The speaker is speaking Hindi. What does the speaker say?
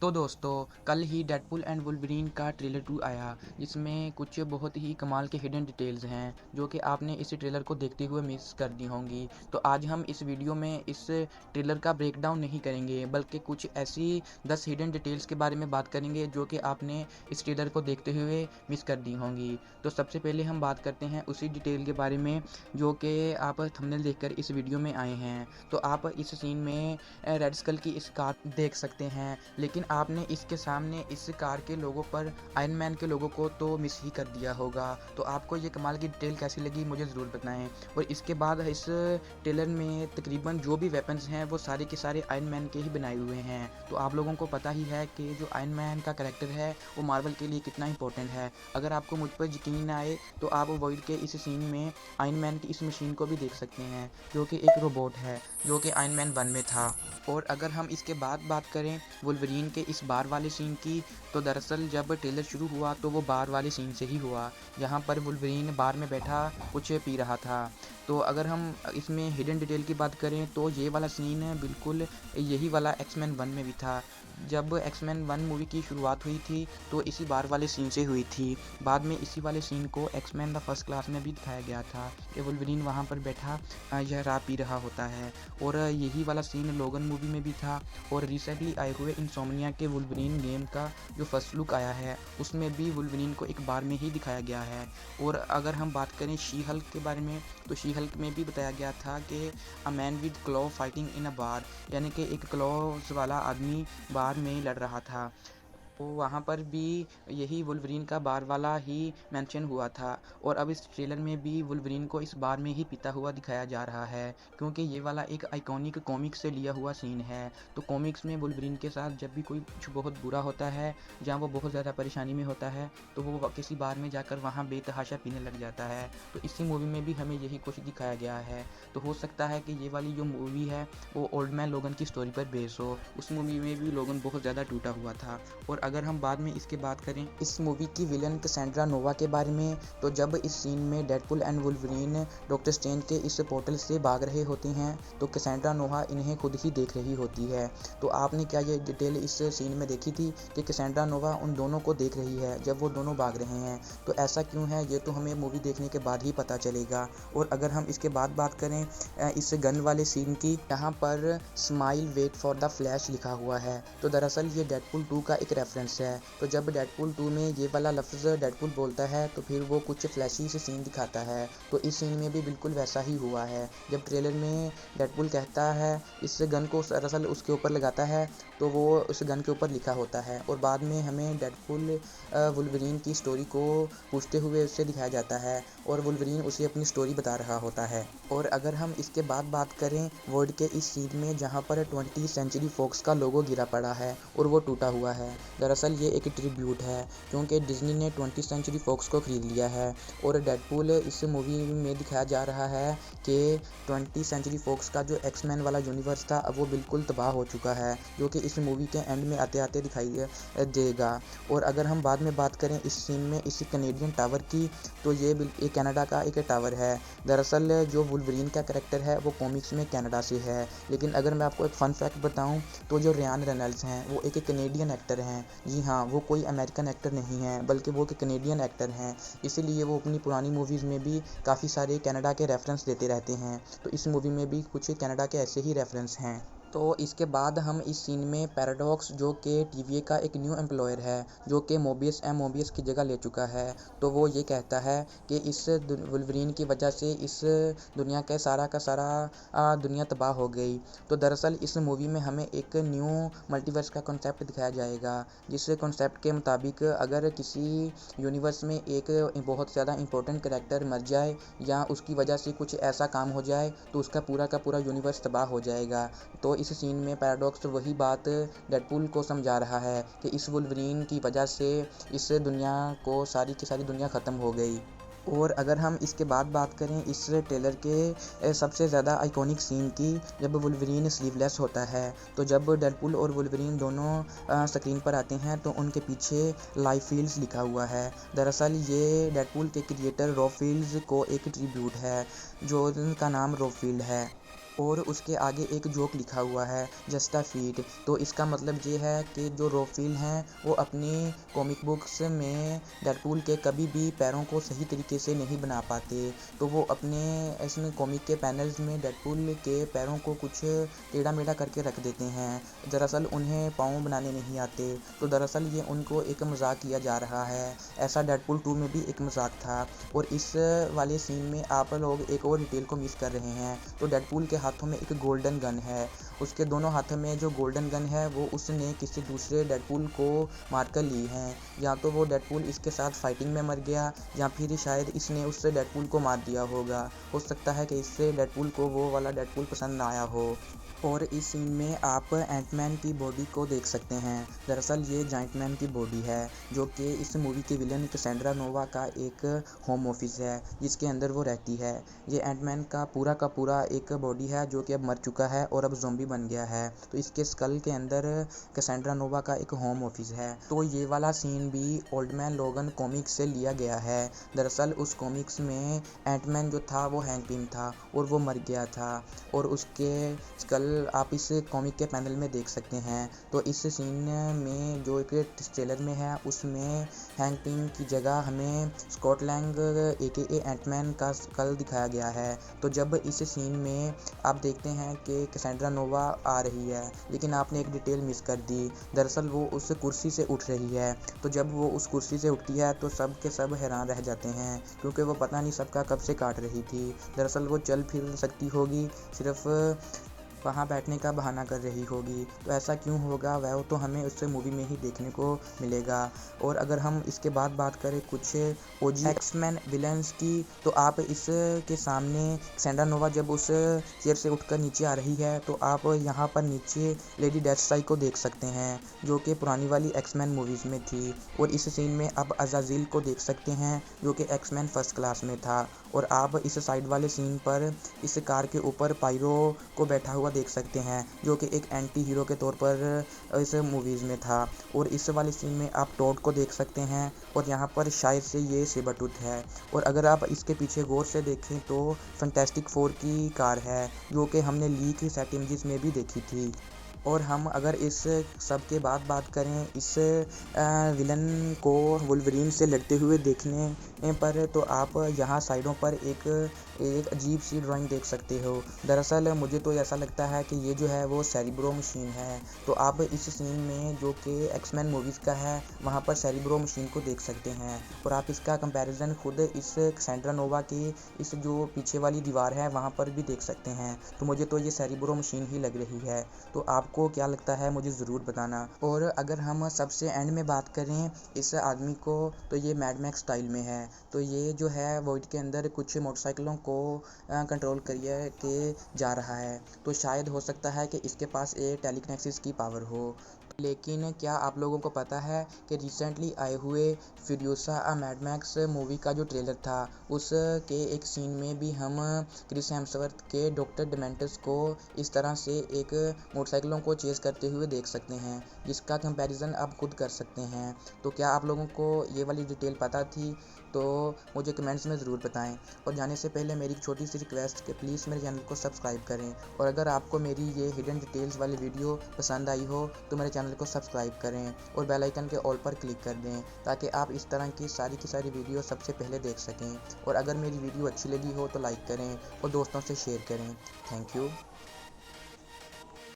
तो दोस्तों, कल ही डेडपूल एंड वुल्वरीन का ट्रेलर 2 आया, जिसमें कुछ बहुत ही कमाल के हिडन डिटेल्स हैं जो कि आपने इस ट्रेलर को देखते हुए मिस कर दी होंगी। तो आज हम इस वीडियो में इस ट्रेलर का ब्रेकडाउन नहीं करेंगे, बल्कि कुछ ऐसी 10 हिडन डिटेल्स के बारे में बात करेंगे जो कि आपने इस ट्रेलर को देखते हुए मिस कर दी होंगी। तो सबसे पहले हम बात करते हैं उसी डिटेल के बारे में जो कि आप थंबनेल देखकर इस वीडियो में आए हैं। तो आप इस सीन में रेड स्कल की इस कार देख सकते हैं, लेकिन आपने इसके सामने इस कार के लोगों पर आयरन मैन के लोगों को तो मिस ही कर दिया होगा। तो आपको ये कमाल की डिटेल कैसी लगी मुझे ज़रूर बताएं। और इसके बाद इस ट्रेलर में तकरीबन जो भी वेपन्स हैं वो सारे के सारे आयरन मैन के ही बनाए हुए हैं। तो आप लोगों को पता ही है कि जो आयरन मैन का कैरेक्टर है वो मार्वल के लिए कितना इंपॉर्टेंट है। अगर आपको मुझ पर यकीन ना आए तो आप वॉइड के इस सीन में आयरन मैन की इस मशीन को भी देख सकते हैं, जो कि एक रोबोट है जो कि आयरन मैन 1 में था। और अगर हम इसके बाद बात करें वुल्वरीन के इस बार वाले सीन की, तो दरअसल जब ट्रेलर शुरू हुआ तो वो बार वाले सीन से ही हुआ, जहाँ पर वुल्वरीन बार में बैठा कुछ पी रहा था। तो अगर हम इसमें हिडन डिटेल की बात करें तो ये वाला सीन बिल्कुल यही वाला एक्समैन 1 में भी था। जब एक्समैन 1 मूवी की शुरुआत हुई थी तो इसी बार वाले सीन से हुई थी। बाद में इसी वाले सीन को एक्समैन द फर्स्ट क्लास में भी दिखाया गया था कि वुल्वरीन वहाँ पर बैठा यह शराब पी रहा होता है। और यही वाला सीन लोगन मूवी में भी था। और रिसेंटली आए हुए इंसोम्निया के वुल्वरीन गेम का जो फर्स्ट लुक आया है उसमें भी वुल्वरीन को एक बार में ही दिखाया गया है। और अगर हम बात करें शी हल्क के बारे में, तो शी हल्क में भी बताया गया था कि a man with claw fighting in a bar, यानी कि एक क्लॉज वाला आदमी बार में लड़ रहा था। तो वहाँ पर भी यही वुल्वरीन का बार वाला ही मेंशन हुआ था। और अब इस ट्रेलर में भी वुल्वरीन को इस बार में ही पीता हुआ दिखाया जा रहा है, क्योंकि ये वाला एक आइकॉनिक कॉमिक्स से लिया हुआ सीन है। तो कॉमिक्स में वुल्वरीन के साथ जब भी कोई कुछ बहुत बुरा होता है, जहाँ वो बहुत ज़्यादा परेशानी में होता है, तो वो किसी बार में जाकर वहाँ बेतहाशा पीने लग जाता है। तो इसी मूवी में भी हमें यही कुछ दिखाया गया है। तो हो सकता है कि ये वाली जो मूवी है वो ओल्ड मैन लोगन की स्टोरी पर बेस हो। उस मूवी में भी लोगन बहुत ज़्यादा टूटा हुआ था। और अगर हम बाद में इसके बात करें इस मूवी की विलन कैसेंड्रा नोवा के बारे में, तो जब इस सीन में Deadpool and Wolverine doctor strange के इस पोर्टल से भाग रहे होते हैं तो कैसेंड्रा नोवा इन्हें खुद ही देख रही होती है। तो आपने क्या ये डिटेल इस सीन में देखी थी कि कैसेंड्रा नोवा उन दोनों को देख रही है जब वो दोनों भाग रहे हैं? तो ऐसा क्यों है ये तो हमें मूवी देखने के बाद ही पता चलेगा। और अगर हम इसके बाद बात करें इस गन वाले सीन की, यहाँ पर smile wait for the flash लिखा हुआ है, तो दरअसल ये डेडपूल 2 का एक रेफरेंस है। तो जब डेडपूल 2 में ये वाला लफ्ज़ डेडपूल बोलता है तो फिर वो कुछ फ्लैशी से सीन दिखाता है। तो इस सीन में भी बिल्कुल वैसा ही हुआ है। जब ट्रेलर में डेडपूल कहता है इस गन को दरअसल उसके ऊपर लगाता है तो वो उस गन के ऊपर लिखा होता है। और बाद में हमें डेडपूल वुल्वरीन की स्टोरी को पूछते हुए उससे दिखाया जाता है और वुल्वरीन उसे अपनी स्टोरी बता रहा होता है। और अगर हम इसके बाद बात करें वर्ड के इस सीन में, जहाँ पर 20th सेंचुरी फॉक्स का लोगो गिरा पड़ा है और वो टूटा हुआ है, दरअसल ये एक ट्रिब्यूट है क्योंकि डिज्नी ने 20th सेंचुरी फॉक्स को ख़रीद लिया है। और डेडपूल इस मूवी में दिखाया जा रहा है कि 20th सेंचुरी फॉक्स का जो एक्समैन वाला यूनिवर्स था अब वो बिल्कुल तबाह हो चुका है, जो कि इस मूवी के एंड में आते आते दिखाई देगा। और अगर हम बाद में बात करें इस सीन में इस कैनेडियन टावर की, तो ये कनाडा का एक टावर है। दरअसल जो वुल्वरीन का कैरेक्टर है वो कॉमिक्स में कनाडा से है, लेकिन अगर मैं आपको एक फ़न फैक्ट बताऊं तो जो रियान रेनॉल्ड्स हैं वो एक कैनेडियन एक्टर हैं। जी हाँ, वो कोई अमेरिकन एक्टर नहीं है बल्कि वो एक कैनेडियन एक्टर हैं। इसीलिए वो अपनी पुरानी मूवीज़ में भी काफ़ी सारे कनाडा के रेफरेंस देते रहते हैं। तो इस मूवी में भी कुछ कनाडा के ऐसे ही रेफरेंस हैं। तो इसके बाद हम इस सीन में पैराडॉक्स, जो कि टीवीए का एक न्यू एम्प्लॉयर है, जो कि मोबियस की जगह ले चुका है, तो वो ये कहता है कि इस वुल्वरीन की वजह से इस दुनिया का सारा दुनिया तबाह हो गई। तो दरअसल इस मूवी में हमें एक न्यू मल्टीवर्स का कॉन्सेप्ट दिखाया जाएगा, जिस कॉन्सेप्ट के मुताबिक अगर किसी यूनिवर्स में एक बहुत ज़्यादा इंपॉर्टेंट कैरेक्टर मर जाए या उसकी वजह से कुछ ऐसा काम हो जाए तो उसका पूरा का पूरा यूनिवर्स तबाह हो जाएगा। तो इस सीन में पैराडॉक्स वही बात डेडपूल को समझा रहा है कि इस वुल्वरीन की वजह से इस दुनिया को सारी की सारी दुनिया ख़त्म हो गई। और अगर हम इसके बाद बात करें इस ट्रेलर के सबसे ज़्यादा आइकॉनिक सीन की, जब वुल्वरीन स्लीवलेस होता है, तो जब डेडपूल और वुल्वरीन दोनों स्क्रीन पर आते हैं तो उनके पीछे लाइफ फील्ड्स लिखा हुआ है। दरअसल ये डेडपूल के क्रिएटर रॉब फील्ड्स को एक ट्रिब्यूट है, जो उनका नाम रॉब फील्ड है। और उसके आगे एक जोक लिखा हुआ है, जस्ट अ फीट। तो इसका मतलब ये है कि जो रोफिल हैं वो अपनी कॉमिक बुक्स में डेडपूल के कभी भी पैरों को सही तरीके से नहीं बना पाते। तो वो अपने इसमें कॉमिक के पैनल्स में डेडपूल के पैरों को कुछ टेढ़ा मेढ़ा करके रख देते हैं। दरअसल उन्हें पाँव बनाने नहीं आते। तो दरअसल ये उनको एक मजाक किया जा रहा है। ऐसा डेडपूल 2 में भी एक मजाक था। और इस वाले सीन में आप लोग एक और डिटेल को मिस कर रहे हैं। तो डेडपूल के हाथों में एक गोल्डन गन है। उसके दोनों हाथों में जो गोल्डन गन है वो उसने किसी दूसरे डेडपूल को मारकर ली है। या तो वो डेडपूल इसके साथ फाइटिंग में मर गया या फिर शायद इसने उससे डेडपूल को मार दिया होगा। हो सकता है कि इससे डेडपूल को वो वाला डेडपूल पसंद ना आया हो। और इस सीन में आप एंटमैन की बॉडी को देख सकते हैं। दरअसल ये जाइंटमैन की बॉडी है जो कि इस मूवी के विलन कैसेंड्रा नोवा का एक होम ऑफिस है जिसके अंदर वो रहती है। ये एंटमैन का पूरा एक बॉडी है जो कि अब मर चुका है और अब ज़ॉम्बी बन गया है। तो इसके स्कल के अंदर कैसेंड्रा नोवा का एक होम ऑफिस है। तो ये वाला सीन भी ओल्ड मैन लोगन कॉमिक्स से लिया गया है। दरअसल उस कॉमिक्स में एंटमैन जो था वो हैंक पिम था और वो मर गया था। और उसके स्कल आप इस कॉमिक के पैनल में देख सकते हैं। तो इस सीन में जो एक ट्रेलर में है उसमें हैंक पिम की जगह हमें स्कॉट लैंग AKA एंटमैन का स्कल दिखाया गया है। तो जब इस सीन में आप देखते हैं कि कैसेंड्रा नोवा आ रही है, लेकिन आपने एक डिटेल मिस कर दी। दरअसल वो उस कुर्सी से उठ रही है। तो जब वो उस कुर्सी से उठती है तो सब के सब हैरान रह जाते हैं क्योंकि वो पता नहीं सबका कब से काट रही थी। दरअसल वो चल फिर सकती होगी, सिर्फ वहाँ बैठने का बहाना कर रही होगी। तो ऐसा क्यों होगा वह तो हमें उससे मूवी में ही देखने को मिलेगा। और अगर हम इसके बाद बात करें कुछ OG एक्समैन विलन्स की, तो आप इसके सामने कैसेंड्रा नोवा जब उस चेयर से उठकर नीचे आ रही है तो आप यहाँ पर नीचे लेडी डेथस्ट्राइक को देख सकते हैं जो कि पुरानी वाली एक्समैन मूवीज़ में थी। और इस सीन में आप अज़ाज़िल को देख सकते हैं जो कि एक्समैन फर्स्ट क्लास में था। और आप इस साइड वाले सीन पर इस कार के ऊपर पायरो को बैठा हुआ देख सकते हैं जो कि एक एंटी हीरो के तौर पर इस मूवीज़ में था। और इस वाले सीन में आप टॉड को देख सकते हैं और यहाँ पर शायद से ये सेबरटूथ है। और अगर आप इसके पीछे गौर से देखें तो फैंटास्टिक फोर की कार है जो कि हमने लीक सेट इमेजेस में भी देखी थी। और हम अगर इस सब के बाद बात करें इस विलन को वुल्वरीन से लड़ते हुए देखने पर, तो आप यहाँ साइडों पर एक अजीब सी ड्राइंग देख सकते हो। दरअसल मुझे तो ऐसा लगता है कि ये जो है वो सेरिब्रो मशीन है। तो आप इस सीन में जो कि एक्समैन मूवीज़ का है वहाँ पर सेरिब्रो मशीन को देख सकते हैं। और आप इसका कंपैरिजन खुद इस कैसेंड्रा नोवा की इस जो पीछे वाली दीवार है वहाँ पर भी देख सकते हैं। तो मुझे तो ये सेरिब्रो मशीन ही लग रही है। तो आपको क्या लगता है मुझे ज़रूर बताना। और अगर हम सबसे एंड में बात करें इस आदमी को, तो ये मैड मैक्स स्टाइल में है। तो ये जो है वॉइड के अंदर कुछ मोटरसाइकिलों को कंट्रोल करिए के जा रहा है। तो शायद हो सकता है कि इसके पास एक टेलीकिनेसिस की पावर हो। लेकिन क्या आप लोगों को पता है कि रिसेंटली आए हुए Furiosa a mad max movie का जो ट्रेलर था उसके एक सीन में भी हम क्रिस हेम्सवर्थ के डॉक्टर डेमेंटस को इस तरह से एक मोटरसाइकिलों को चेज़ करते हुए देख सकते हैं, जिसका कंपैरिजन आप खुद कर सकते हैं। तो क्या आप लोगों को ये वाली डिटेल पता थी? तो मुझे कमेंट्स में ज़रूर बताएं। और जाने से पहले मेरी छोटी सी रिक्वेस्ट कि प्लीज़ मेरे चैनल को सब्सक्राइब करें। और अगर आपको मेरी ये हिडन डिटेल्स वाली वीडियो पसंद आई हो तो मेरे चैनल को सब्सक्राइब करें और बेल आइकन के ऑल पर क्लिक कर दें ताकि आप इस तरह की सारी वीडियो सबसे पहले देख सकें। और अगर मेरी वीडियो अच्छी लगी हो तो लाइक करें और दोस्तों से शेयर करें। Thank you.